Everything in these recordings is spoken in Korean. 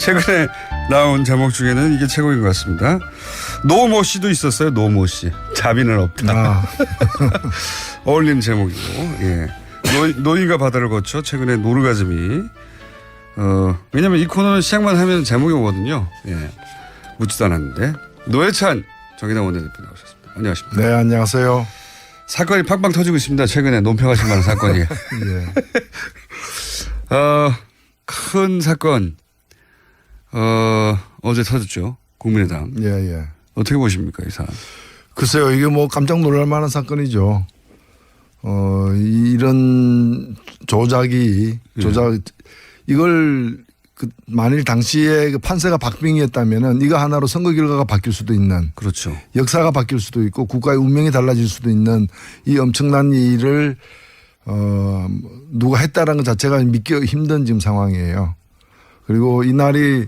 최근에 나온 제목 중에는 이게 최고인 것 같습니다. 노모 씨도 있었어요. 노모 씨. 자비는 없다. 아. 어울리는 제목이고. 예. 노인과 바다를 거쳐 최근에 노르가즘이 왜냐면 이 코너는 시작만 하면 제목이 오거든요. 예. 묻지도 않았는데 노회찬 정의당 원내대표 나오셨습니다. 안녕하십니까. 네, 안녕하세요. 사건이 팡팡 터지고 있습니다. 최근에 논평하실 만한 사건이. 예. 큰 사건 어제 터졌죠. 국민의당. 예, 예. 어떻게 보십니까, 이 사안? 글쎄요, 이게 뭐 깜짝 놀랄 만한 사건이죠. 이런 이걸 만일 당시에 그 판세가 박빙이었다면은 이거 하나로 선거 결과가 바뀔 수도 있는. 그렇죠. 역사가 바뀔 수도 있고 국가의 운명이 달라질 수도 있는 이 엄청난 일을 누가 했다라는 것 자체가 믿기 힘든 지금 상황이에요. 그리고 이날이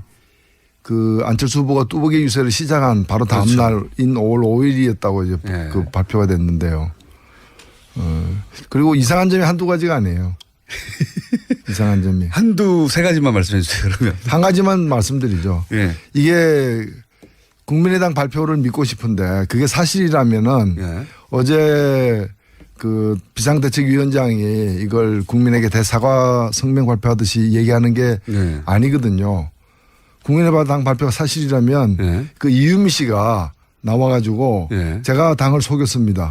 그 안철수 후보가 뚜벅이 유세를 시작한 바로 다음 그렇죠. 날인 5월 5일이었다고 이제 예. 그 발표가 됐는데요. 그리고 이상한 점이 한두 가지가 아니에요. 이상한 점이. 세 가지만 말씀해 주세요, 그러면. 한 가지만 말씀드리죠. 예. 이게 국민의당 발표를 믿고 싶은데 그게 사실이라면은 예. 어제 그 비상대책위원장이 이걸 국민에게 대사과 성명 발표하듯이 얘기하는 게 예. 아니거든요. 국민의당 발표가 사실이라면 예. 그 이유미 씨가 나와가지고 예. 제가 당을 속였습니다.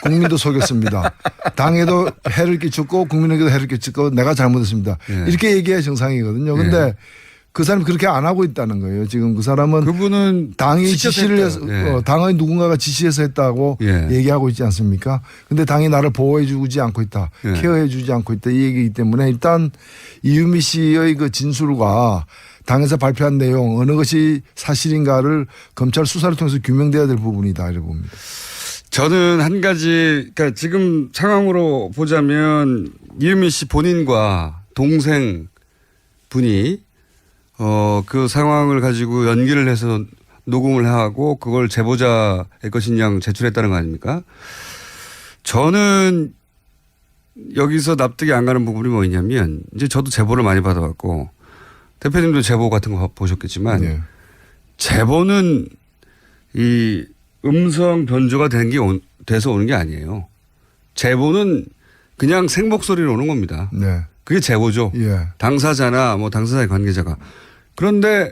국민도 속였습니다. 당에도 해를 끼쳤고 국민에게도 해를 끼쳤고 내가 잘못했습니다. 예. 이렇게 얘기해야 정상이거든요. 근데 예. 그 사람이 그렇게 안 하고 있다는 거예요. 지금 그 사람은 그분은 당이 직접 지시를 해서 했대요. 예. 당의 누군가가 지시해서 했다고 예. 얘기하고 있지 않습니까? 근데 당이 나를 보호해 주지 않고 있다. 예. 케어해 주지 않고 있다. 이 얘기이기 때문에 일단 이유미 씨의 그 진술과 당에서 발표한 내용 어느 것이 사실인가를 검찰 수사를 통해서 규명돼야 될 부분이다 이렇게 봅니다. 저는 한 가지, 그러니까 지금 상황으로 보자면 이유미 씨 본인과 동생 분이 그 상황을 가지고 연기를 해서 녹음을 하고 그걸 제보자의 것인 양 제출했다는 거 아닙니까? 저는 여기서 납득이 안 가는 부분이 뭐냐면 이제 저도 제보를 많이 받아왔고 대표님도 제보 같은 거 보셨겠지만 네. 제보는 이 음성 변조가 돼서 오는 게 아니에요. 제보는 그냥 생목소리로 오는 겁니다. 네. 그게 제보죠. 예. 당사자나 뭐 당사자의 관계자가. 그런데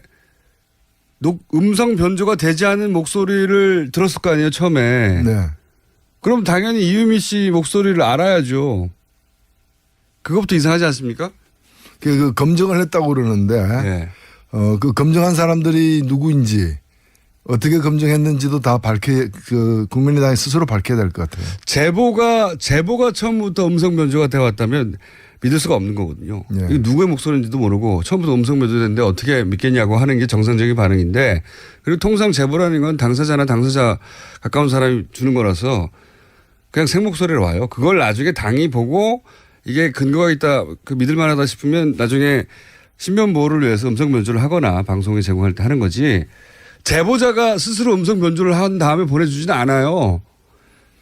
음성 변조가 되지 않은 목소리를 들었을 거 아니에요, 처음에. 네. 그럼 당연히 이유미 씨 목소리를 알아야죠. 그것부터 이상하지 않습니까? 그 검증을 했다고 그러는데 예. 그 검증한 사람들이 누구인지 어떻게 검증했는지도 다 그 국민의당이 스스로 밝혀야 될 것 같아요. 제보가 처음부터 음성 변조가 되어 왔다면 믿을 수가 없는 거거든요. 예. 이게 누구의 목소리인지도 모르고 처음부터 음성 변조됐는데 어떻게 믿겠냐고 하는 게 정상적인 반응인데 그리고 통상 제보라는 건 당사자나 당사자 가까운 사람이 주는 거라서 그냥 생목소리로 와요. 그걸 나중에 당이 보고 이게 근거가 있다, 그 믿을 만하다 싶으면 나중에 신변 보호를 위해서 음성 변조를 하거나 방송에 제공할 때 하는 거지 제보자가 스스로 음성 변조를 한 다음에 보내주지는 않아요.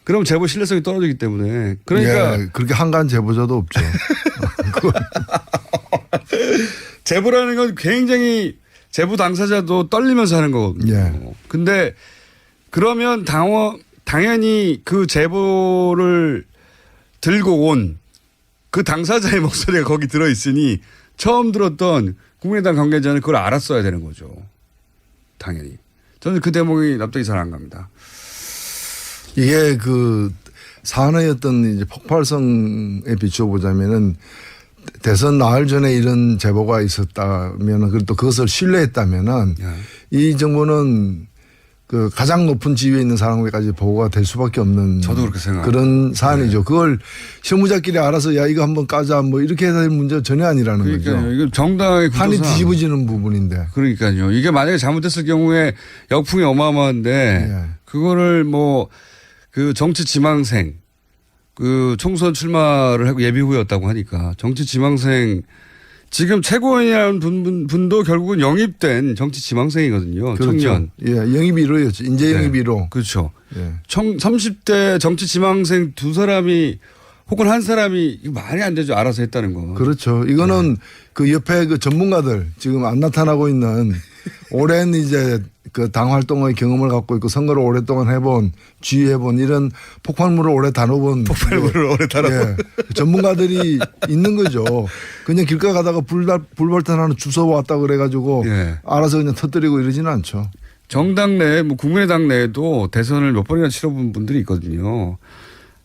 그럼 제보 신뢰성이 떨어지기 때문에. 그러니까. 예, 그렇게 한가한 제보자도 없죠. 제보라는 건 굉장히 제보 당사자도 떨리면서 하는 거거든요. 예. 근데 그러면 당연히 그 제보를 들고 온 그 당사자의 목소리가 거기 들어있으니 처음 들었던 국민의당 관계자는 그걸 알았어야 되는 거죠. 당연히. 저는 그 대목이 납득이 잘 안 갑니다. 이게 그 사안의 어떤 이제 폭발성에 비추어 보자면은 대선 나흘 전에 이런 제보가 있었다면은 그리고 또 그것을 신뢰했다면은 예. 이 정부는 그 가장 높은 지위에 있는 사람에게까지 보고가 될 수밖에 없는 저도 그렇게 생각합니다. 그런 사안이죠. 그걸 실무자끼리 알아서 야 이거 한번 까자 뭐 이렇게 해야 될 문제가 전혀 아니라는 그러니까요. 거죠. 이거 정당의 구조상. 판이 뒤집어지는 부분인데. 그러니까요. 이게 만약에 잘못됐을 경우에 역풍이 어마어마한데 예. 그거를 뭐 그 정치 지망생 그 총선 출마를 하고 예비 후였다고 하니까 정치 지망생 지금 최고위원이라는 분도 결국은 영입된 정치 지망생이거든요. 그렇죠. 청년. 예, 영입 1호였죠. 인재 영입 1호. 그렇죠. 예. 30대 정치 지망생 두 사람이 혹은 한 사람이 이거 말이 안 되죠. 알아서 했다는 거. 그렇죠. 이거는 그 옆에 그 전문가들 지금 안 나타나고 있는 오랜 이제 그 당 활동의 경험을 갖고 있고 선거를 오랫동안 해본 지휘해본 이런 폭발물을 오래 다뤄본 폭발물을 오래 다뤄본 전문가들이 있는 거죠. 그냥 길가 가다가 불발탄 하나 주워 왔다 그래가지고 예. 알아서 그냥 터뜨리고 이러지는 않죠. 정당 내, 뭐 국민의당 내에도 대선을 몇 번이나 치러본 분들이 있거든요.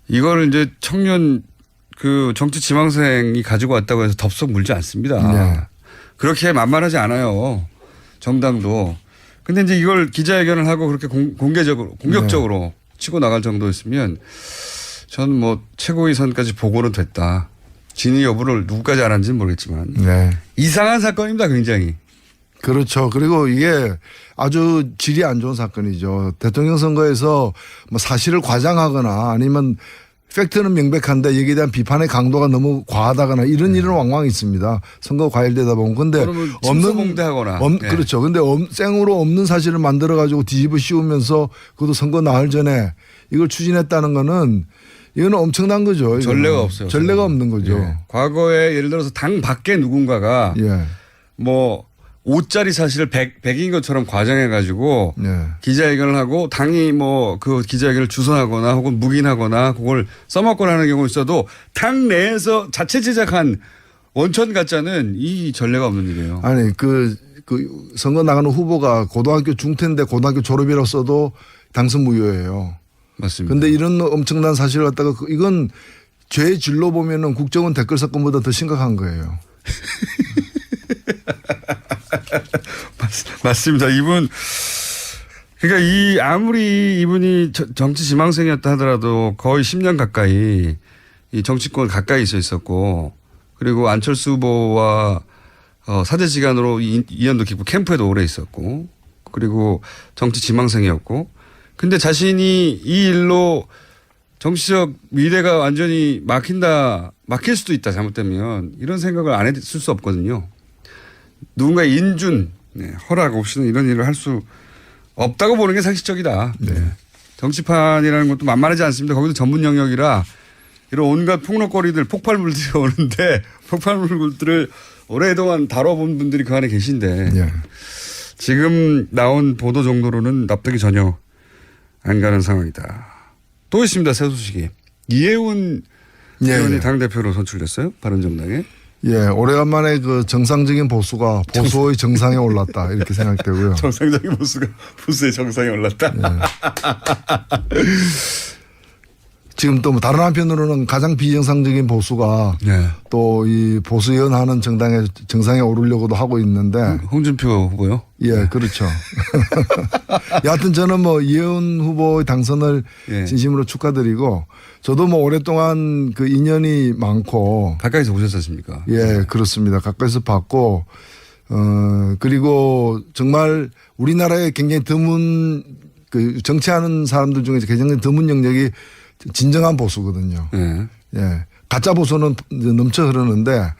이거를 이제 청년 그 정치 지망생이 가지고 왔다고 해서 덥석 물지 않습니다. 네. 그렇게 만만하지 않아요. 정당도. 근데 이제 이걸 기자회견을 하고 그렇게 공격적으로 네. 치고 나갈 정도였으면 저는 뭐 최고위 선까지 보고는 됐다. 진위 여부를 누구까지 알았는지는 모르겠지만. 네. 이상한 사건입니다, 굉장히. 그렇죠. 그리고 이게 아주 질이 안 좋은 사건이죠. 대통령 선거에서 뭐 사실을 과장하거나 아니면 팩트는 명백한데 여기에 대한 비판의 강도가 너무 과하다거나 이런 일은 왕왕 있습니다. 선거 과열되다 보면. 근데 침소봉대하거나. 그렇죠. 근데 생으로 없는 사실을 만들어 가지고 뒤집어 씌우면서 그것도 선거 나흘 전에 이걸 추진했다는 거는 이거는 엄청난 거죠. 전례가 없어요. 전례가 없는 거죠. 예. 과거에 예를 들어서 당 밖에 누군가가 예. 뭐 5짜리 사실을 100인 것처럼 과장해 가지고 네. 기자회견을 하고 당이 뭐 그 기자회견을 주선하거나 혹은 묵인하거나 그걸 써먹거나 하는 경우 있어도 당 내에서 자체 제작한 원천 가짜는 이 전례가 없는 일이에요. 아니 그 선거 나가는 후보가 고등학교 중퇴인데 고등학교 졸업이라고 써도 당선 무효예요. 맞습니다. 그런데 이런 엄청난 사실을 갖다가 이건 죄의 질로 보면은 국정원 댓글 사건보다 더 심각한 거예요. 맞습니다. 이분 그러니까 아무리 이분이 정치 지망생이었다 하더라도 거의 10년 가까이 이 정치권 가까이 있었고 그리고 안철수 후보와 사제지간으로 인연도 깊고 캠프에도 오래 있었고 그리고 정치 지망생이었고 근데 자신이 이 일로 정치적 미래가 완전히 막힐 수도 있다 잘못되면 이런 생각을 안 했을 수 없거든요. 누군가의 인준 허락 없이는 이런 일을 할 수 없다고 보는 게 상식적이다. 네. 정치판이라는 것도 만만하지 않습니다. 거기도 전문 영역이라 이런 온갖 폭력거리들 폭발물들이 오는데 폭발물들을 오랫동안 다뤄본 분들이 그 안에 계신데 네. 지금 나온 보도 정도로는 납득이 전혀 안 가는 상황이다. 또 있습니다. 새 소식이. 이해운 의원이 당대표로 선출됐어요. 바른정당에. 예, 오래간만에 그 정상적인 보수가 보수의 정상에 올랐다 이렇게 생각되고요. 정상적인 보수가 보수의 정상에 올랐다. 예. 지금 또 뭐 다른 한편으로는 가장 비정상적인 보수가 네. 또 이 보수연하는 정당의 정상에 오르려고도 하고 있는데. 홍준표 후보요? 예, 그렇죠. 여하튼 저는 뭐 이해운 후보의 당선을 예. 진심으로 축하드리고 저도 뭐 오랫동안 그 인연이 많고. 가까이서 보셨었습니까? 예, 그렇습니다. 가까이서 봤고, 그리고 정말 우리나라에 굉장히 드문 그 정치하는 사람들 중에 굉장히 드문 영역이 진정한 보수거든요. 예. 예. 가짜 보수는 넘쳐 흐르는데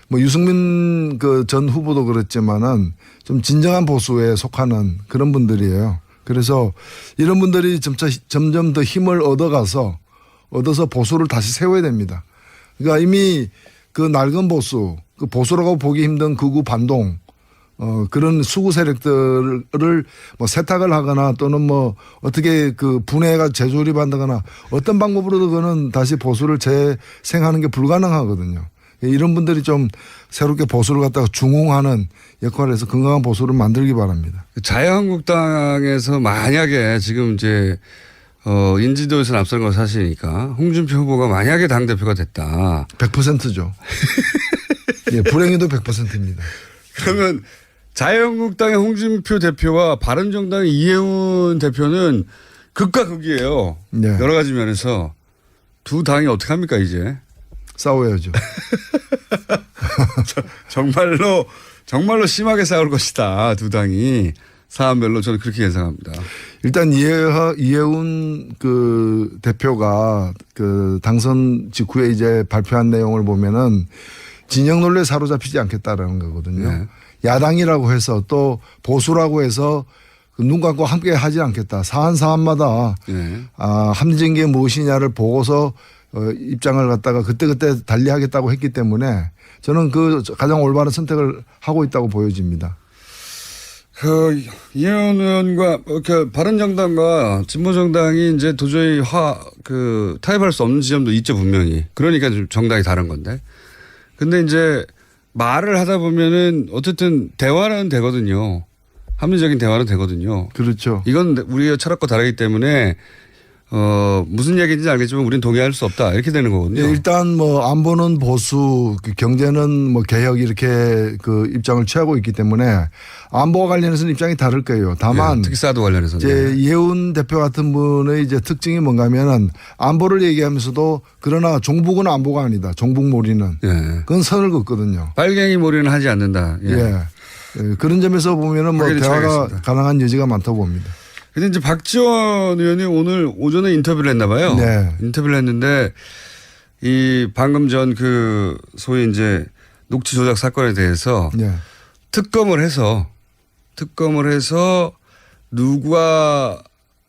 뭐 유승민 그 전 후보도 그랬지만은 좀 진정한 보수에 속하는 그런 분들이에요. 그래서 이런 분들이 점점 더 힘을 얻어서 보수를 다시 세워야 됩니다. 그러니까 이미 그 낡은 보수, 그 보수라고 보기 힘든 극우 반동, 그런 수구 세력들을 뭐 세탁을 하거나 또는 뭐 어떻게 그 분해가 재조립한다거나 어떤 방법으로도 그는 다시 보수를 재생하는 게 불가능하거든요. 이런 분들이 좀 새롭게 보수를 갖다가 중흥하는 역할을 해서 건강한 보수를 만들기 바랍니다. 자유한국당에서 만약에 지금 이제 인지도에서 앞서는 건 사실이니까 홍준표 후보가 만약에 당대표가 됐다. 100%죠. 예, 불행해도 100%입니다. 그러면 자유한국당의 홍준표 대표와 바른정당의 이해운 대표는 극과 극이에요. 네. 여러 가지 면에서 두 당이 어떻게 합니까 이제? 싸워야죠. 정말로 심하게 싸울 것이다. 두 당이 사안별로 저는 그렇게 예상합니다. 일단 이해운 그 대표가 그 당선 직후에 이제 발표한 내용을 보면은 진영 논리에 사로잡히지 않겠다라는 거거든요. 네. 야당이라고 해서 또 보수라고 해서 눈 감고 함께 하지 않겠다. 사안마다 네. 합리적인 게 무엇이냐를 보고서 입장을 갖다가 그때그때 달리하겠다고 했기 때문에 저는 그 가장 올바른 선택을 하고 있다고 보여집니다. 이현 의원과 바른정당과 진보정당이 이제 도저히 타협할 수 없는 지점도 있죠, 분명히. 그러니까 좀 정당이 다른 건데. 근데 이제 말을 하다 보면은 어쨌든 대화는 되거든요. 합리적인 대화는 되거든요. 그렇죠. 이건 우리가 철학과 다르기 때문에 무슨 얘기인지 알겠지만 우리는 동의할 수 없다. 이렇게 되는 거거든요. 네, 일단 뭐 안보는 보수, 경제는 뭐 개혁 이렇게 그 입장을 취하고 있기 때문에 안보와 관련해서는 입장이 다를 거예요. 다만 특히 사드 관련해서는. 이제 예훈 대표 같은 분의 이제 특징이 뭔가면은 안보를 얘기하면서도 그러나 종북은 안보가 아니다. 종북몰이는. 예. 그건 선을 긋거든요. 빨갱이 몰이는 하지 않는다. 예. 예. 예. 그런 점에서 보면은 뭐 대화가 차이겠습니다. 가능한 여지가 많다고 봅니다. 근데 이제 박지원 의원이 오늘 오전에 인터뷰를 했나 봐요. 네. 인터뷰를 했는데 이 방금 전 그 소위 이제 녹취 조작 사건에 대해서 네. 특검을 해서 누가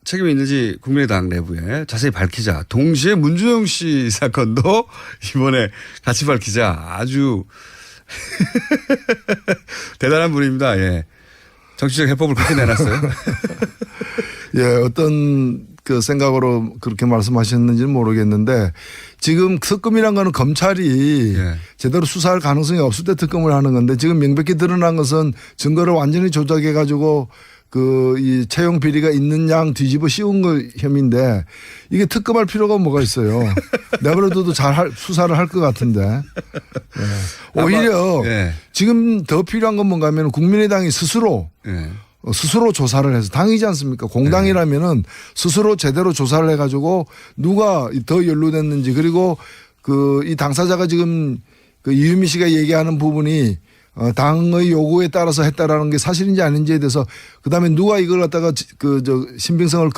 책임이 있는지 국민의당 내부에 자세히 밝히자. 동시에 문준영 씨 사건도 이번에 같이 밝히자. 아주 대단한 분입니다. 예. 정치적 해법을 그렇게 내놨어요. 예, 어떤 그 생각으로 그렇게 말씀하셨는지는 모르겠는데 지금 특검이란 거는 검찰이 예. 제대로 수사할 가능성이 없을 때 특검을 하는 건데 지금 명백히 드러난 것은 증거를 완전히 조작해 가지고 그 이 채용 비리가 있는 양 뒤집어 씌운 거 혐의인데 이게 특검할 필요가 뭐가 있어요. 내버려둬도 잘 수사를 할 것 같은데. 예. 오히려 예. 지금 더 필요한 건 뭔가 하면 국민의당이 스스로 예. 스스로 조사를 해서 당이지 않습니까? 공당이라면은 스스로 제대로 조사를 해가지고 누가 더 연루됐는지 그리고 그 이 당사자가 지금 그 이유미 씨가 얘기하는 부분이 당의 요구에 따라서 했다라는 게 사실인지 아닌지에 대해서 그다음에 누가 이걸 갖다가 신빙성을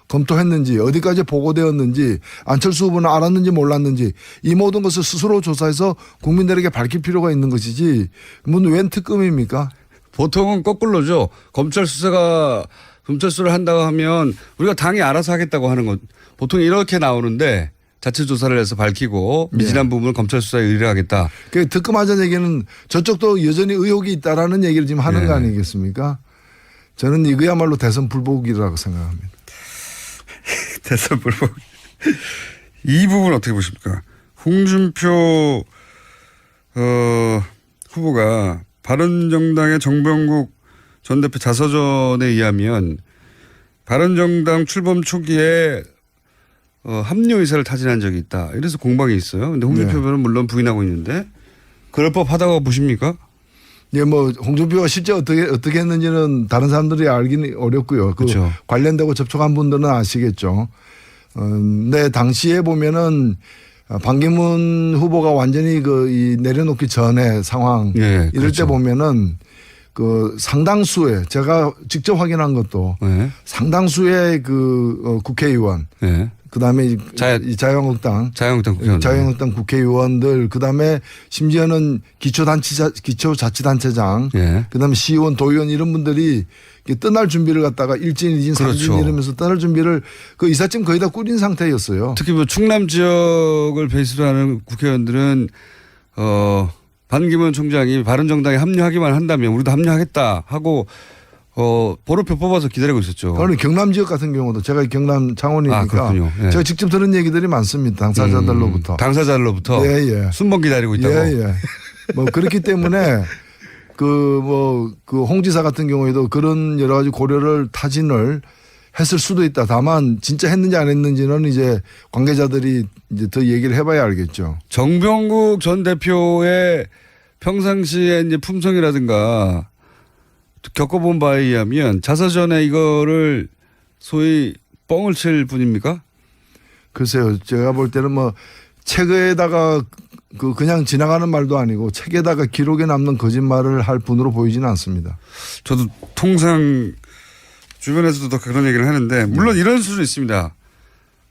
검토했는지 어디까지 보고되었는지 안철수 후보는 알았는지 몰랐는지 이 모든 것을 스스로 조사해서 국민들에게 밝힐 필요가 있는 것이지 웬 특검입니까? 보통은 거꾸로죠. 검찰 수사를 한다고 하면 우리가 당이 알아서 하겠다고 하는 것. 보통 이렇게 나오는데 자체 조사를 해서 밝히고 미진한 부분을 검찰 수사에 의뢰하겠다. 그 특검하자는 얘기는 저쪽도 여전히 의혹이 있다라는 얘기를 지금 하는 거 아니겠습니까? 저는 이거야말로 대선 불복이라고 생각합니다. 대선 불복. 이 부분 어떻게 보십니까? 홍준표 후보가 바른정당의 정병국 전 대표 자서전에 의하면 바른정당 출범 초기에 합류 의사를 타진한 적이 있다. 이래서 공방이 있어요. 근데 홍준표 후보는 물론 부인하고 있는데 그럴 법하다고 보십니까? 예, 뭐 홍준표가 실제 어떻게 했는지는 다른 사람들이 알기는 어렵고요. 그렇죠. 관련되고 접촉한 분들은 아시겠죠. 근데 당시에 보면은 반기문 후보가 완전히 이 내려놓기 전에 상황 이럴 그렇죠. 때 보면은 그 상당수의 제가 직접 확인한 것도 상당수의 그 국회의원 그다음에 자유한국당 국회의원들 그다음에 심지어는 기초자치단체장 그다음에 시의원 도의원 이런 분들이 떠날 준비를 갖다가 일진 삼진 이러면서 떠날 준비를 그 이삿짐 거의 다 꾸린 상태였어요. 특히 뭐 충남 지역을 베이스로 하는 국회의원들은 반기문 총장이 바른정당에 합류하기만 한다면 우리도 합류하겠다 하고 번호표 뽑아서 기다리고 있었죠. 그러니 경남 지역 같은 경우도 제가 경남 창원이니까 제가 직접 들은 얘기들이 많습니다. 당사자들로부터. 당사자들로부터 순번 기다리고 있다고. 뭐 그렇기 때문에 그 홍 지사 같은 경우에도 그런 여러 가지 고려를 타진을 했을 수도 있다. 다만 진짜 했는지 안 했는지는 이제 관계자들이 이제 더 얘기를 해봐야 알겠죠. 정병국 전 대표의 평상시에 이제 품성이라든가 겪어본 바에 의하면 자서전에 이거를 소위 뻥을 칠 뿐입니까? 글쎄요. 제가 볼 때는 뭐 책에다가 그냥 지나가는 말도 아니고 책에다가 기록에 남는 거짓말을 할 분으로 보이지는 않습니다. 저도 통상 주변에서도 더 그런 얘기를 하는데 물론 이런 수도 있습니다.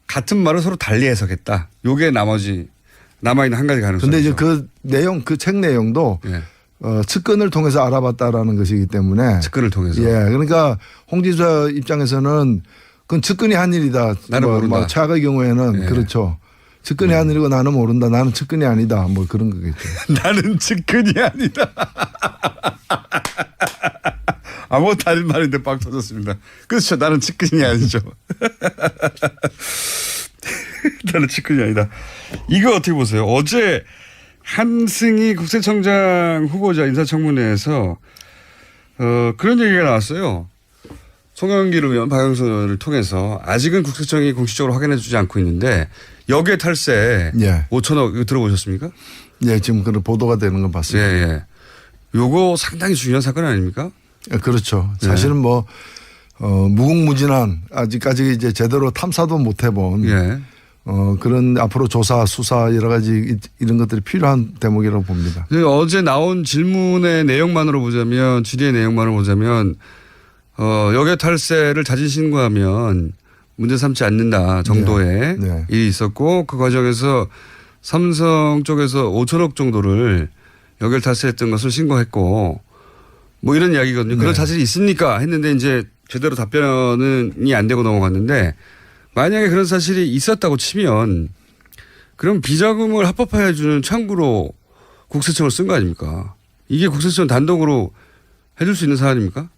같은 말을 서로 달리 해석했다. 요게 나머지 남아있는 한 가지 가능성이죠. 그런데 이제 그 내용, 그 책 내용도 측근을 통해서 알아봤다라는 것이기 때문에. 측근을 통해서. 그러니까 홍 지사 입장에서는 그건 측근이 한 일이다. 나는 모른다. 최악의 경우에는 그렇죠. 측근이 아니고 나는 모른다. 나는 측근이 아니다. 뭐 그런 거겠죠. 나는 측근이 아니다. 아무 다른 말인데 빵 터졌습니다. 그렇죠. 나는 측근이 아니죠. 나는 측근이 아니다. 이거 어떻게 보세요? 어제 한승희 국세청장 후보자 인사청문회에서 그런 얘기가 나왔어요. 송영길 의원, 박영선 의원을 통해서 아직은 국세청이 공식적으로 확인해 주지 않고 있는데 역외 탈세 예. 5천억 이거 들어보셨습니까? 예, 지금 그런 보도가 되는 건 예, 봤습니다. 예. 요거 상당히 중요한 사건 아닙니까? 예, 그렇죠. 네. 사실은 뭐 무궁무진한 아직까지 이제 제대로 탐사도 못 해본 예. 그런 앞으로 조사, 수사 여러 가지 이런 것들이 필요한 대목이라고 봅니다. 어제 나온 질문의 내용만으로 보자면 질의의 내용만으로 보자면 역외 탈세를 자진 신고하면 문제 삼지 않는다 정도의 네. 일이 있었고 그 과정에서 삼성 쪽에서 5천억 정도를 역외 탈세했던 것을 신고했고 뭐 이런 이야기거든요. 그런 네. 사실이 있습니까? 했는데 이제 제대로 답변이 안 되고 넘어갔는데 만약에 그런 사실이 있었다고 치면 그럼 비자금을 합법화해 주는 창구로 국세청을 쓴 거 아닙니까? 이게 국세청 단독으로 해줄 수 있는 사안입니까?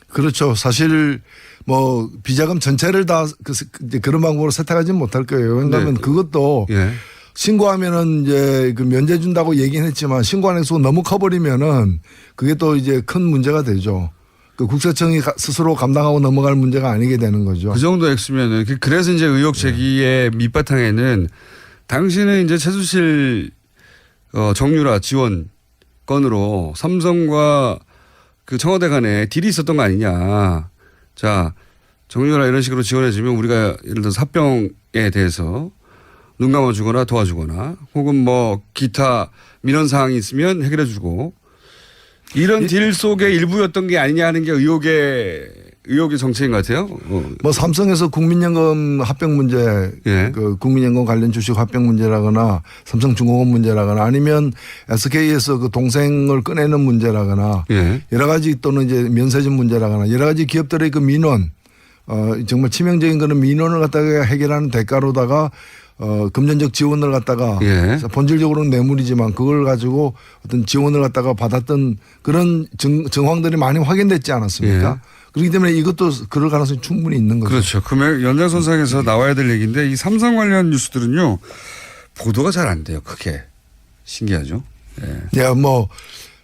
그렇죠. 사실 뭐 비자금 전체를 다 이제 그런 방법으로 세탁하지는 못할 거예요. 왜냐하면 네. 그것도 예. 신고하면은 이제 그 면제 준다고 얘기는 했지만 신고하는 수가 너무 커버리면은 그게 또 이제 큰 문제가 되죠. 그 국세청이 스스로 감당하고 넘어갈 문제가 아니게 되는 거죠. 그 정도 액수면은 그래서 이제 의혹 제기의 밑바탕에는 당신은 이제 최순실 정유라 지원 건으로 삼성과 그 청와대 간에 딜이 있었던 거 아니냐. 자, 정유라 이런 식으로 지원해주면 우리가 예를 들어서 합병에 대해서 눈 감아주거나 도와주거나 혹은 뭐 기타 민원 사항이 있으면 해결해주고 이런 딜 속의 일부였던 게 아니냐 하는 게 의혹의 정체인 것 같아요. 뭐 삼성에서 국민연금 합병 문제, 예. 그 국민연금 관련 주식 합병 문제라거나 삼성중공업 문제라거나 아니면 SK에서 그 동생을 꺼내는 문제라거나 예. 여러 가지 또는 이제 면세점 문제라거나 여러 가지 기업들의 그 민원, 정말 치명적인 그런 민원을 갖다가 해결하는 대가로다가 금전적 지원을 갖다가 예. 본질적으로는 뇌물이지만 그걸 가지고 어떤 지원을 갖다가 받았던 그런 정황들이 많이 확인됐지 않았습니까? 예. 그렇기 때문에 이것도 그럴 가능성이 충분히 있는 거죠. 그렇죠. 금액 연장선상에서 나와야 될 얘기인데 이 삼성 관련 뉴스들은요 보도가 잘 안 돼요. 크게 신기하죠. 예. 예, 뭐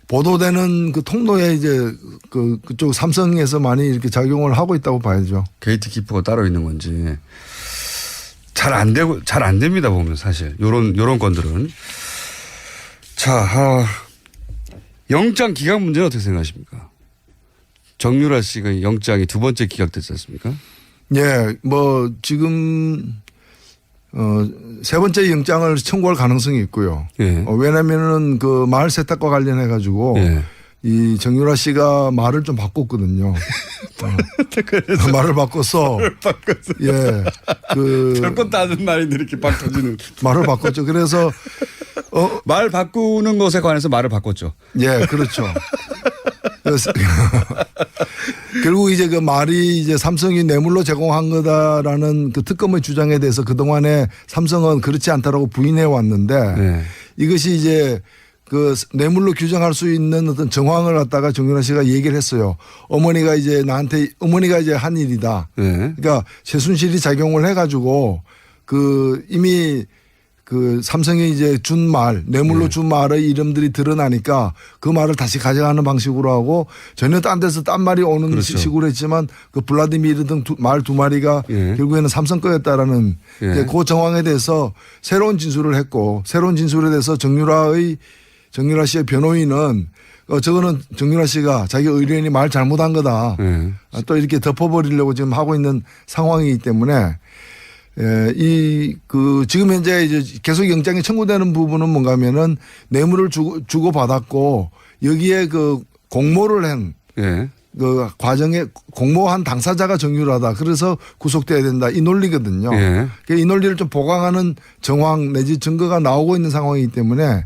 보도되는 그 통로에 이제 그쪽 삼성에서 많이 이렇게 작용을 하고 있다고 봐야죠. 게이트키퍼가 따로 있는 건지 잘 안 됩니다 보면 사실 요런 건들은. 자, 영장 기각 문제는 어떻게 생각하십니까? 정유라 씨가 영장이 두 번째 기각됐지 않습니까? 예, 뭐 지금 세 번째 영장을 청구할 가능성이 있고요. 예. 왜냐면은 그 마을 세탁과 관련해 가지고 예. 이 정유라 씨가 말을 좀 바꿨거든요. 말을 바꿔서 예, 별건 따는 말인데 이렇게 막 터지는. 말을 바꿨죠. 그래서 말 바꾸는 것에 관해서 말을 바꿨죠. 예, 그렇죠. 그래서 결국 이제 그 말이 이제 삼성이 뇌물로 제공한 거다라는 그 특검의 주장에 대해서 그동안에 삼성은 그렇지 않다라고 부인해 왔는데 네. 이것이 이제 그 뇌물로 규정할 수 있는 어떤 정황을 갖다가 정유라 씨가 얘기를 했어요. 어머니가 이제 한 일이다. 네. 그러니까 최순실이 작용을 해가지고 그 이미 그 삼성이 이제 준 말, 뇌물로 준 말의 이름들이 드러나니까 그 말을 다시 가져가는 방식으로 하고 전혀 딴 데서 딴 말이 오는 그렇죠. 식으로 했지만 그 블라디미르 등 말 두 마리가 예. 결국에는 삼성 거였다라는 예. 그 정황에 대해서 새로운 진술을 했고 새로운 진술에 대해서 정유라 씨의 변호인은 저거는 정유라 씨가 자기 의뢰인이 말 잘못한 거다. 네. 또 이렇게 덮어버리려고 지금 하고 있는 상황이기 때문에 지금 현재 이제 계속 영장이 청구되는 부분은 뭔가 하면은 뇌물을 주고 받았고 여기에 그 공모를 한 예. 그 과정에 공모한 당사자가 정유라다. 그래서 구속돼야 된다. 이 논리거든요. 예. 이 논리를 좀 보강하는 정황 내지 증거가 나오고 있는 상황이기 때문에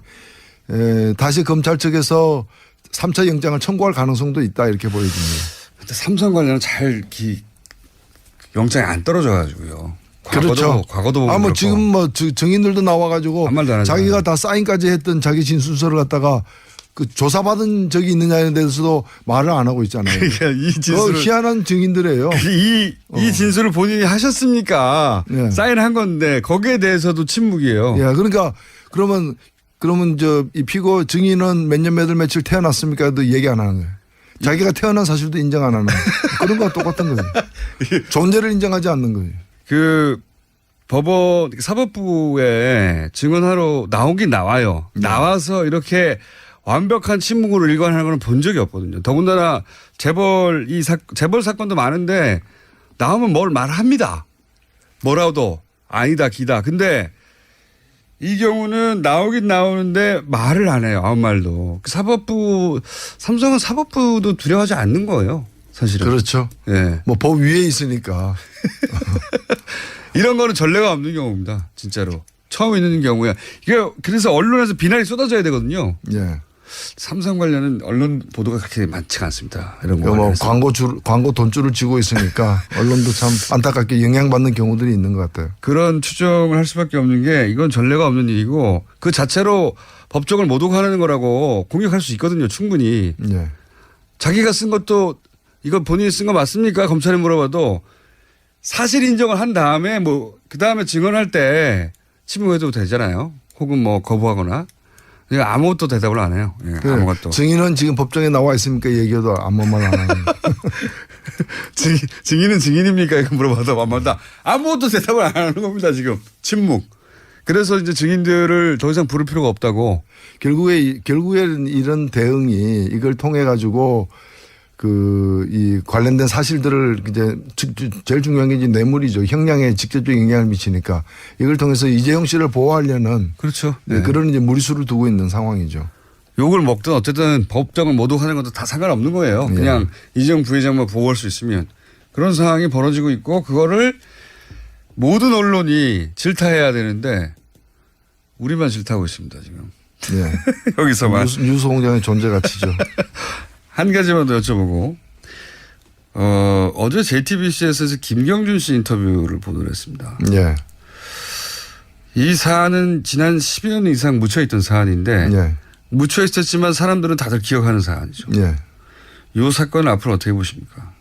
다시 검찰 측에서 3차 영장을 청구할 가능성도 있다 이렇게 보여집니다. 근데 삼성 관련은 영장이 안 떨어져 가지고요. 그렇죠. 과거도 보면 뭐 그렇고. 지금 뭐 증인들도 나와가지고 아무 말도 안 하잖아요. 자기가 다 사인까지 했던 자기 진술서를 갖다가 그 조사받은 적이 있느냐에 대해서도 말을 안 하고 있잖아요. 그러니까 이 그 진술을 희한한 증인들이에요. 이 진술을 본인이 하셨습니까? 예. 사인한 건데 거기에 대해서도 침묵이에요. 예, 그러니까 그러면 저 이 피고 증인은 몇 년 몇 월 며칠 태어났습니까도 얘기 안 하는 거예요. 자기가 태어난 사실도 인정 안 하는 거예요. 그런 거와 똑같은 거예요. 존재를 인정하지 않는 거예요. 그 법원 사법부에 증언하러 나오긴 나와요. 나와서 이렇게 완벽한 침묵으로 일관하는 건 본 적이 없거든요. 더군다나 재벌 사건도 많은데 나오면 뭘 말합니다. 뭐라도 아니다 기다. 근데 이 경우는 나오긴 나오는데 말을 안 해요. 아무 말도. 삼성은 사법부도 두려워하지 않는 거예요. 사실은. 그렇죠. 예. 뭐 법 위에 있으니까. 이런 거는 전례가 없는 경우입니다. 진짜로. 처음 있는 경우야. 이게 그래서 언론에서 비난이 쏟아져야 되거든요. 예. 삼성 관련은 언론 보도가 그렇게 많지가 않습니다. 이런 거. 뭐 광고 돈줄을 쥐고 있으니까 언론도 참 안타깝게 영향받는 경우들이 있는 것 같아요. 그런 추정을 할 수밖에 없는 게 이건 전례가 없는 일이고 그 자체로 법정을 모독하는 거라고 공격할 수 있거든요. 충분히. 예. 자기가 쓴 것도 이거 본인이 쓴 거 맞습니까? 검찰에 물어봐도 사실 인정을 한 다음에 뭐 그 다음에 증언할 때 침묵해도 되잖아요. 혹은 뭐 거부하거나. 아무것도 대답을 안 해요. 예, 그 아무것도. 증인은 지금 법정에 나와 있으니까 얘기해도 아무 말 안 하는. 증인은 증인입니까? 이거 물어봐도 아무것도 대답을 안 하는 겁니다. 지금 침묵. 그래서 이제 증인들을 더 이상 부를 필요가 없다고. 결국에는 이런 대응이 이걸 통해 가지고 이 관련된 사실들을 이제 제일 중요한 게 이제 뇌물이죠. 형량에 직접적인 영향을 미치니까 이걸 통해서 이재용 씨를 보호하려는 그렇죠. 네. 그런 이제 무리수를 두고 있는 상황이죠. 욕을 먹든 어쨌든 법정을 모독하는 것도 다 상관없는 거예요. 네. 그냥 이재용 부회장만 보호할 수 있으면 그런 상황이 벌어지고 있고 그거를 모든 언론이 질타해야 되는데 우리만 질타하고 있습니다. 지금. 네. 여기서만. 뉴스 공장의 존재 가치죠. 한 가지만 더 여쭤보고 어제 JTBC에서 김경준 씨 인터뷰를 보도를 했습니다. 예. 이 사안은 지난 10여 년 이상 묻혀있던 사안인데 예. 묻혀있었지만 사람들은 다들 기억하는 사안이죠. 예. 이 사건을 앞으로 어떻게 보십니까?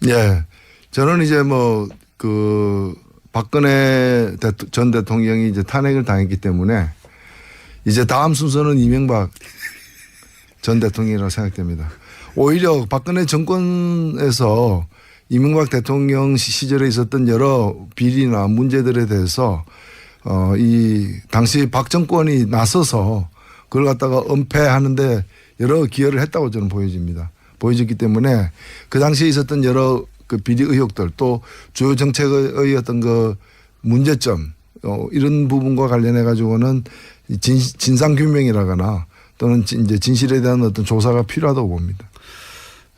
예. 저는 이제 박근혜 전 대통령이 이제 탄핵을 당했기 때문에 이제 다음 순서는 이명박 전 대통령이라고 생각됩니다. 오히려 박근혜 정권에서 이명박 대통령 시절에 있었던 여러 비리나 문제들에 대해서 이 당시 박 정권이 나서서 그걸 갖다가 은폐하는데 여러 기여를 했다고 저는 보여졌기 때문에 그 당시에 있었던 여러 그 비리 의혹들 또 주요 정책의 어떤 그 문제점 이런 부분과 관련해 가지고는 진상 규명이라거나 또는 이제 진실에 대한 어떤 조사가 필요하다고 봅니다.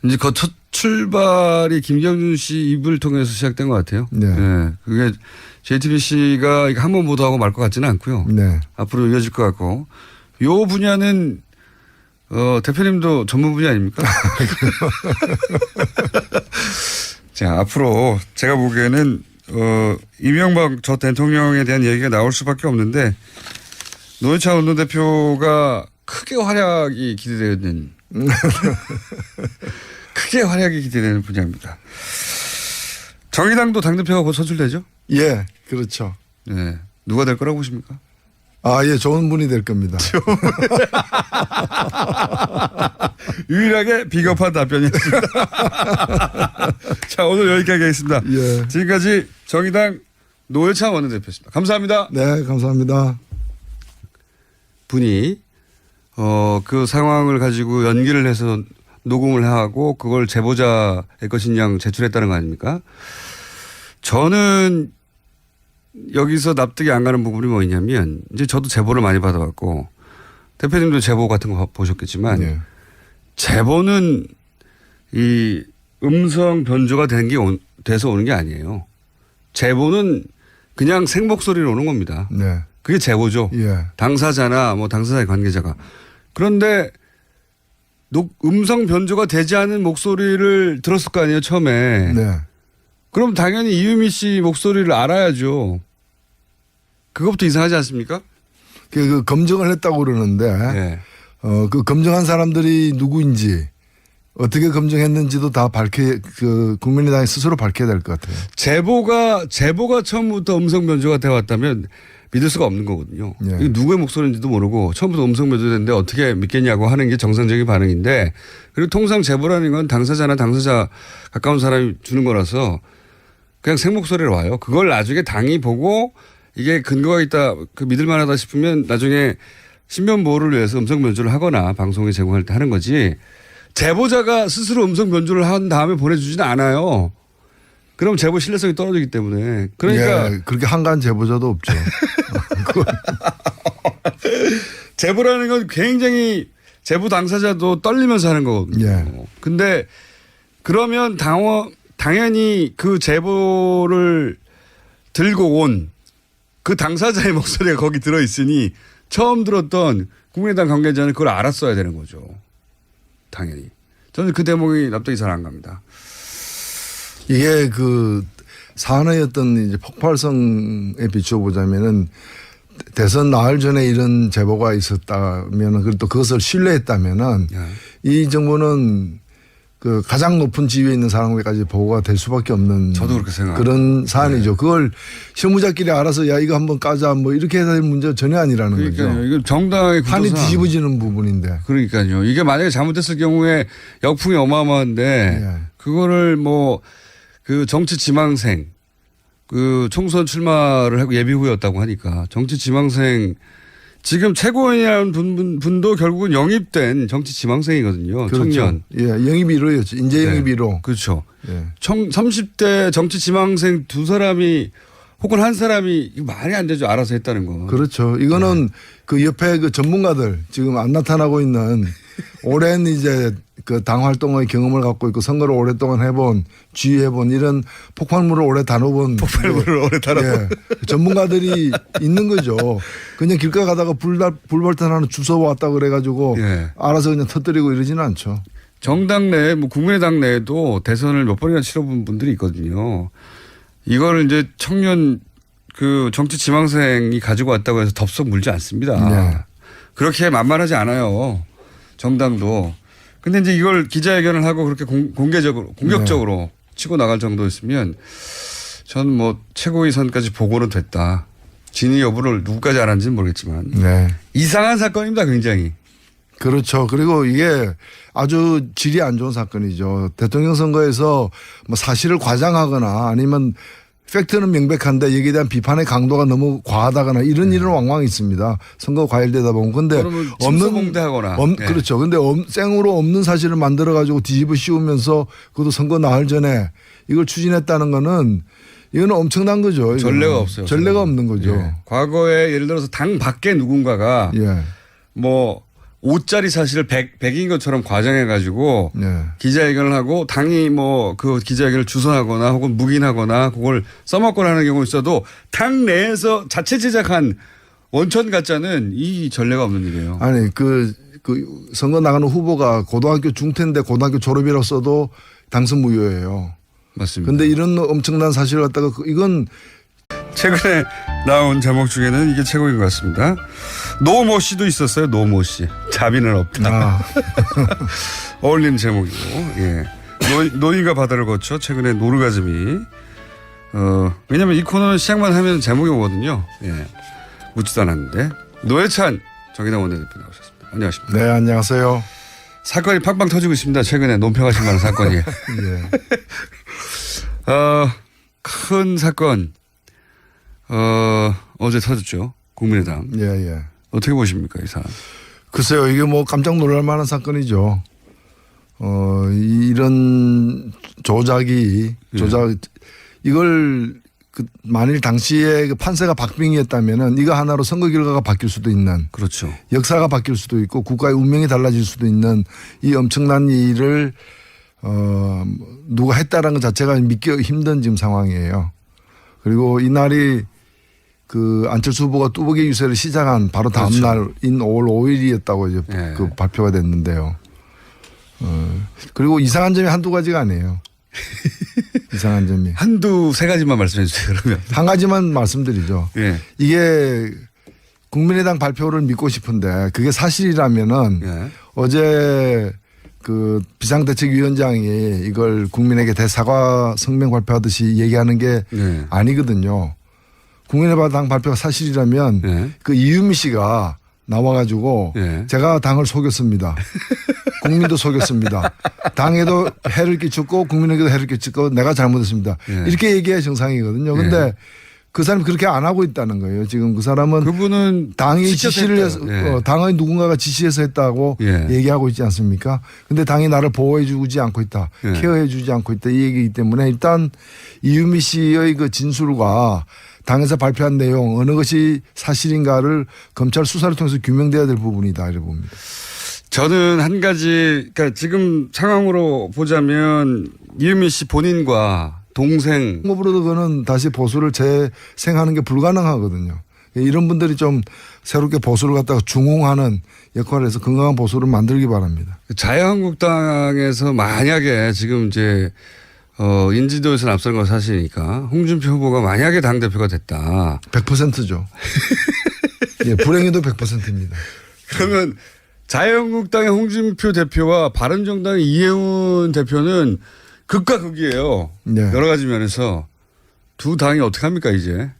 이제 그 첫 출발이 김경준 씨 입을 통해서 시작된 것 같아요. 네. 네. 그게 JTBC가 한 번 보도하고 말 것 같지는 않고요. 네. 앞으로 이어질 것 같고. 요 분야는 대표님도 전문 분야 아닙니까? 자, 앞으로 제가 보기에는 이명박 전 대통령에 대한 얘기가 나올 수밖에 없는데 노회찬 원내대표가 크게 활약이 기대되는 분야입니다. 정의당도 당대표가 곧 선출되죠? 예, 그렇죠. 네. 누가 될 거라고 보십니까? 예, 좋은 분이 될 겁니다. 유일하게 비겁한 답변이었습니다. 자, 오늘 여기까지 하겠습니다. 예. 지금까지 정의당 노회찬 원내대표였습니다. 감사합니다. 네, 감사합니다. 분이 그 상황을 가지고 연기를 해서 녹음을 하고 그걸 제보자의 것인 양 제출했다는 거 아닙니까? 저는 여기서 납득이 안 가는 부분이 뭐냐면 이제 저도 제보를 많이 받아왔고 대표님도 제보 같은 거 보셨겠지만 네. 제보는 이 음성 변조가 돼서 오는 게 아니에요. 제보는 그냥 생목소리로 오는 겁니다. 네. 그게 제보죠. 예. 당사자나 뭐 당사자의 관계자가. 그런데 음성 변조가 되지 않은 목소리를 들었을 거 아니에요, 처음에. 네. 그럼 당연히 이유미 씨 목소리를 알아야죠. 그것부터 이상하지 않습니까? 그 검증을 했다고 그러는데 네. 그 검증한 사람들이 누구인지 어떻게 검증했는지도 다 국민의당이 스스로 밝혀야 될 것 같아요. 제보가 처음부터 음성 변조가 되어 왔다면 믿을 수가 없는 거거든요. 예. 이게 누구의 목소리인지도 모르고 처음부터 음성 변조됐는데 어떻게 믿겠냐고 하는 게 정상적인 반응인데, 그리고 통상 제보라는 건 당사자나 당사자 가까운 사람이 주는 거라서 그냥 생목소리로 와요. 그걸 나중에 당이 보고 이게 근거가 있다, 믿을 만하다 싶으면 나중에 신변 보호를 위해서 음성 변조를 하거나 방송에 제공할 때 하는 거지, 제보자가 스스로 음성 변조를 한 다음에 보내주지는 않아요. 그럼 제보 신뢰성이 떨어지기 때문에. 그러니까. 예, 그렇게 한가한 제보자도 없죠. 제보라는 건 굉장히 제보 당사자도 떨리면서 하는 거거든요. 예. 근데 그러면 당연히 그 제보를 들고 온 그 당사자의 목소리가 거기 들어있으니 처음 들었던 국민의당 관계자는 그걸 알았어야 되는 거죠. 당연히. 저는 그 대목이 납득이 잘 안 갑니다. 이게 그 사안의 어떤 이제 폭발성에 비추어 보자면은 대선 나흘 전에 이런 제보가 있었다면은 그리고 또 그것을 신뢰했다면은 이 정부는 그 가장 높은 지위에 있는 사람에게까지 보고가 될 수밖에 없는 저도 그렇게 생각합니다. 그런 사안이죠. 그걸 실무자끼리 알아서 야 이거 한번 까자 뭐 이렇게 해야 될 문제가 전혀 아니라는 그러니까요. 거죠. 이거 정당의 판이 구조상. 뒤집어지는 부분인데. 그러니까요. 이게 만약에 잘못됐을 경우에 역풍이 어마어마한데 예. 그거를 뭐 그 정치 지망생 그 총선 출마를 하고 예비 후였다고 하니까 정치 지망생 지금 최고위원이라는 분도 결국은 영입된 정치 지망생이거든요. 그렇죠. 청년. 예, 영입 1호였죠. 인재 영입 1호. 그렇죠. 예. 30대 정치 지망생 두 사람이 혹은 한 사람이 이거 말이 안 되죠. 알아서 했다는 거. 그렇죠. 이거는 그 옆에 그 전문가들 지금 안 나타나고 있는 오랜 이제 그 당 활동의 경험을 갖고 있고 선거를 오랫동안 해본 지휘해본 이런 폭발물을 오래 다뤄본 폭발물을 오래 다뤄본 전문가들이 있는 거죠. 그냥 길가 가다가 불발탄 하나 주워 왔다 그래가지고 예. 알아서 그냥 터뜨리고 이러지는 않죠. 정당 내, 뭐 국민의당 내에도 대선을 몇 번이나 치러본 분들이 있거든요. 이거를 이제 청년 그 정치 지망생이 가지고 왔다고 해서 덥석 물지 않습니다. 네. 그렇게 만만하지 않아요. 정당도. 근데 이제 이걸 기자회견을 하고 그렇게 공격적으로 치고 나갈 정도였으면 저는 뭐 최고위 선까지 보고는 됐다. 진위 여부를 누구까지 알았는지는 모르겠지만. 네. 이상한 사건입니다, 굉장히. 그렇죠. 그리고 이게 아주 질이 안 좋은 사건이죠. 대통령 선거에서 뭐 사실을 과장하거나 아니면 팩트는 명백한데 여기에 대한 비판의 강도가 너무 과하다거나 이런 일은 왕왕 있습니다. 선거 과열되다 보면. 근데 침소봉대하거나. 그렇죠. 근데 생으로 없는 사실을 만들어 가지고 뒤집어 씌우면서 그것도 선거 나흘 전에 이걸 추진했다는 거는 이거는 엄청난 거죠. 이거는. 전례가 없어요. 전례가 없는 거죠. 예. 과거에 예를 들어서 당 밖에 누군가가 예. 뭐 5짜리 사실을 100인 것처럼 과장해가지고 예. 기자회견을 하고 당이 뭐 그 기자회견을 주선하거나 혹은 묵인하거나 그걸 써먹거나 하는 경우 있어도 당 내에서 자체 제작한 원천 가짜는 이 전례가 없는 일이에요. 아니 그 선거 나가는 후보가 고등학교 중퇴인데 고등학교 졸업이라서도 당선 무효예요. 맞습니다. 근데 이런 엄청난 사실을 갖다가 이건 최근에 나온 제목 중에는 이게 최고인 것 같습니다. 노모 씨도 있었어요. 노모 씨. 자비는 없다. 아. 어울리는 제목이고. 예. 노인과 바다를 거쳐 최근에 노르가즘이 왜냐면 이 코너는 시작만 하면 제목이 오거든요. 예. 묻지도 않았는데. 노회찬 정의당 원내대표 나오셨습니다. 안녕하십니까. 네, 안녕하세요. 사건이 팡팡 터지고 있습니다. 최근에 논평하신 만한 사건이. 예. 큰 사건. 어제 터졌죠. 국민의당. 예, 예. 어떻게 보십니까, 이 사안? 글쎄요, 이게 뭐 깜짝 놀랄 만한 사건이죠. 이런 이걸 만일 당시에 그 판세가 박빙이었다면은 이거 하나로 선거 결과가 바뀔 수도 있는. 그렇죠. 역사가 바뀔 수도 있고 국가의 운명이 달라질 수도 있는 이 엄청난 일을 누가 했다라는 것 자체가 믿기 힘든 지금 상황이에요. 그리고 이날이 그 안철수 후보가 뚜벅이 유세를 시작한 바로 다음 그렇죠. 날인 5월 5일이었다고 이제 예. 그 발표가 됐는데요. 그리고 이상한 점이 한두 가지가 아니에요. 이상한 점이. 한두 세 가지만 말씀해 주세요, 그러면. 한 가지만 말씀드리죠. 예. 이게 국민의당 발표를 믿고 싶은데 그게 사실이라면은 예. 어제 그 비상대책위원장이 이걸 국민에게 대사과 성명 발표하듯이 얘기하는 게 예. 아니거든요. 국민의당 발표가 사실이라면 예. 그 이유미 씨가 나와가지고 예. 제가 당을 속였습니다. 국민도 속였습니다. 당에도 해를 끼쳤고 국민에게도 해를 끼쳤고 내가 잘못했습니다. 예. 이렇게 얘기해야 정상이거든요. 근데 예. 그 사람이 그렇게 안 하고 있다는 거예요. 지금 그 사람은 그분은 당이 시켜서 지시를 해서 했다. 예. 당의 누군가가 지시해서 했다고 예. 얘기하고 있지 않습니까? 근데 당이 나를 보호해 주지 않고 있다. 예. 케어해 주지 않고 있다. 이 얘기이기 때문에 일단 이유미 씨의 그 진술과 당에서 발표한 내용 어느 것이 사실인가를 검찰 수사를 통해서 규명돼야 될 부분이다 이렇게 봅니다. 저는 한 가지, 그러니까 지금 상황으로 보자면 이유미 씨 본인과 동생 홍보로도 그거는 다시 보수를 재생하는 게 불가능하거든요. 이런 분들이 좀 새롭게 보수를 갖다가 중흥하는 역할을 해서 건강한 보수를 만들기 바랍니다. 자유한국당에서 만약에 지금 이제 인지도에서 앞선 건 사실이니까 홍준표 후보가 만약에 당대표가 됐다. 100%죠. 예, 불행해도 100%입니다. 그러면 자유한국당의 홍준표 대표와 바른정당의 이해운 대표는 극과 극이에요. 네. 여러 가지 면에서 두 당이 어떻게 합니까 이제?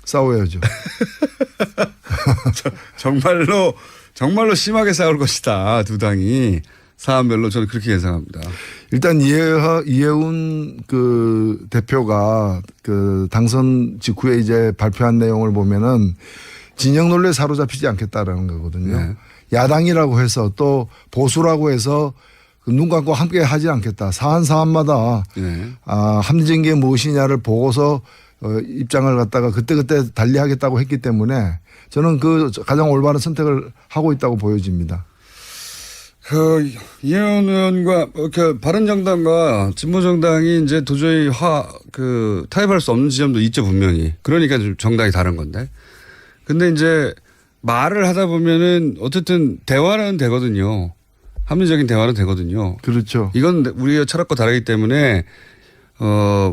싸워야죠. 정말로 심하게 싸울 것이다. 두 당이 사안별로 저는 그렇게 예상합니다. 일단 이해운 그 대표가 그 당선 직후에 이제 발표한 내용을 보면은 진영 논리에 사로잡히지 않겠다라는 거거든요. 네. 야당이라고 해서 또 보수라고 해서 눈 감고 함께 하지 않겠다. 사안마다 네. 합리적인 게 무엇이냐를 보고서 입장을 갖다가 그때그때 달리하겠다고 했기 때문에 저는 그 가장 올바른 선택을 하고 있다고 보여집니다. 그 이해운 의원과 그 바른정당과 진보정당이 이제 도저히 타협할 수 없는 지점도 있죠 분명히. 그러니까 좀 정당이 다른 건데. 근데 이제 말을 하다 보면은 어쨌든 대화는 되거든요. 합리적인 대화는 되거든요. 그렇죠. 이건 우리의 철학과 다르기 때문에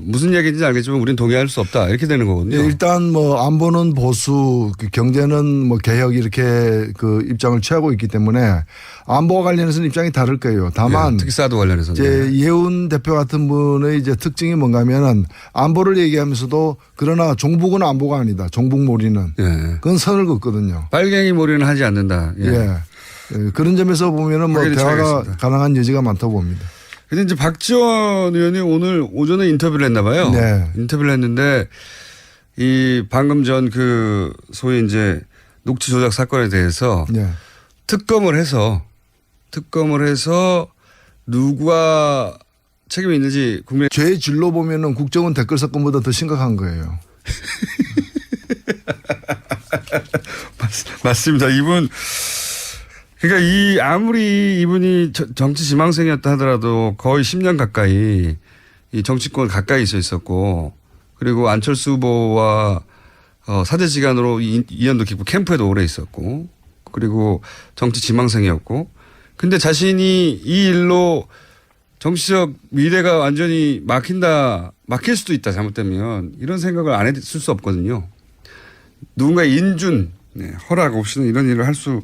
무슨 얘기인지 알겠지만 우리는 동의할 수 없다 이렇게 되는 거거든요. 예, 일단 뭐 안보는 보수, 경제는 뭐 개혁 이렇게 그 입장을 취하고 있기 때문에 안보와 관련해서는 입장이 다를 거예요. 다만 예, 특히 사드 관련해서는. 이제 이해운 대표 같은 분의 이제 특징이 뭔가면은 안보를 얘기하면서도 그러나 종북은 안보가 아니다. 종북몰이는 예. 그건 선을 긋거든요. 빨갱이 몰이는 하지 않는다. 예. 예. 예, 그런 점에서 보면은 뭐 확연히 대화가 차이가 가능한 여지가 많다고 봅니다. 근데 이제 박지원 의원이 오늘 오전에 인터뷰를 했나 봐요. 네. 인터뷰를 했는데 이 방금 전 그 소위 이제 녹취 조작 사건에 대해서 예. 특검을 해서 누가 책임이 있는지 국민의 죄의 질로 보면은 국정원 댓글 사건보다 더 심각한 거예요. 맞습니다. 그러니까 아무리 이분이 정치 지망생이었다 하더라도 거의 10년 가까이 이 정치권 가까이 있었고 그리고 안철수 후보와 사제지간으로 이연도 깊고 캠프에도 오래 있었고 그리고 정치 지망생이었고 근데 자신이 이 일로 정치적 미래가 완전히 막힐 수도 있다 잘못되면 이런 생각을 안 했을 수 없거든요. 누군가의 인준, 허락 없이는 이런 일을 할 수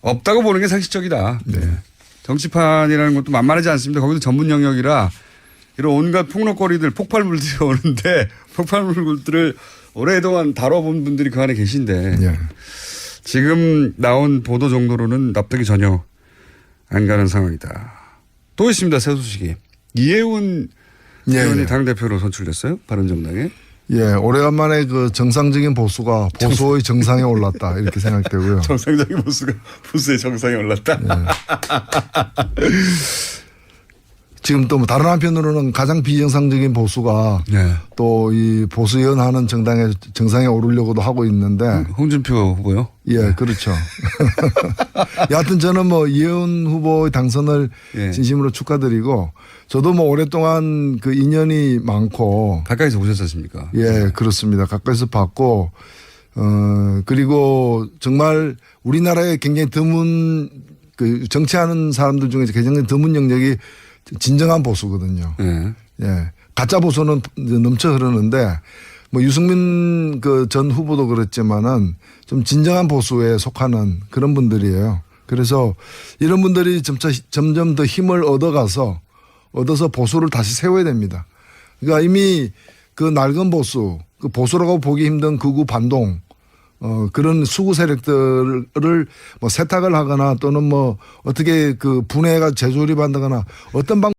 없다고 보는 게 상식적이다. 네. 정치판이라는 것도 만만하지 않습니다. 거기도 전문 영역이라 이런 온갖 폭력거리들, 폭발물들이 오는데 폭발물들을 오랫동안 다뤄본 분들이 그 안에 계신데 예. 지금 나온 보도 정도로는 납득이 전혀 안 가는 상황이다. 또 있습니다. 새 소식이. 이해운 의원이 예. 당대표로 선출됐어요. 바른정당에. 예, 오래간만에 그 정상적인 보수가 보수의 정상에 올랐다 이렇게 생각되고요. 정상적인 보수가 보수의 정상에 올랐다. 지금 또 뭐 다른 한편으로는 가장 비정상적인 보수가 네. 또 이 보수 연하는 정당의 정상에 오르려고도 하고 있는데 홍준표 후보요? 예, 그렇죠. 여하튼 저는 뭐 이해운 후보의 당선을 예. 진심으로 축하드리고 저도 뭐 오랫동안 그 인연이 많고 가까이서 보셨었습니까? 예, 그렇습니다. 가까이서 봤고 그리고 정말 우리나라에 굉장히 드문 그 정치하는 사람들 중에서 굉장히 드문 영역이 진정한 보수거든요. 예. 예. 가짜 보수는 넘쳐 흐르는데 뭐 유승민 그 전 후보도 그랬지만은 좀 진정한 보수에 속하는 그런 분들이에요. 그래서 이런 분들이 점점 더 힘을 얻어서 보수를 다시 세워야 됩니다. 그러니까 이미 그 낡은 보수, 그 보수라고 보기 힘든 극우 반동, 그런 수구 세력들을 뭐 세탁을 하거나 또는 뭐 어떻게 그 분해가 재조립한다거나 어떤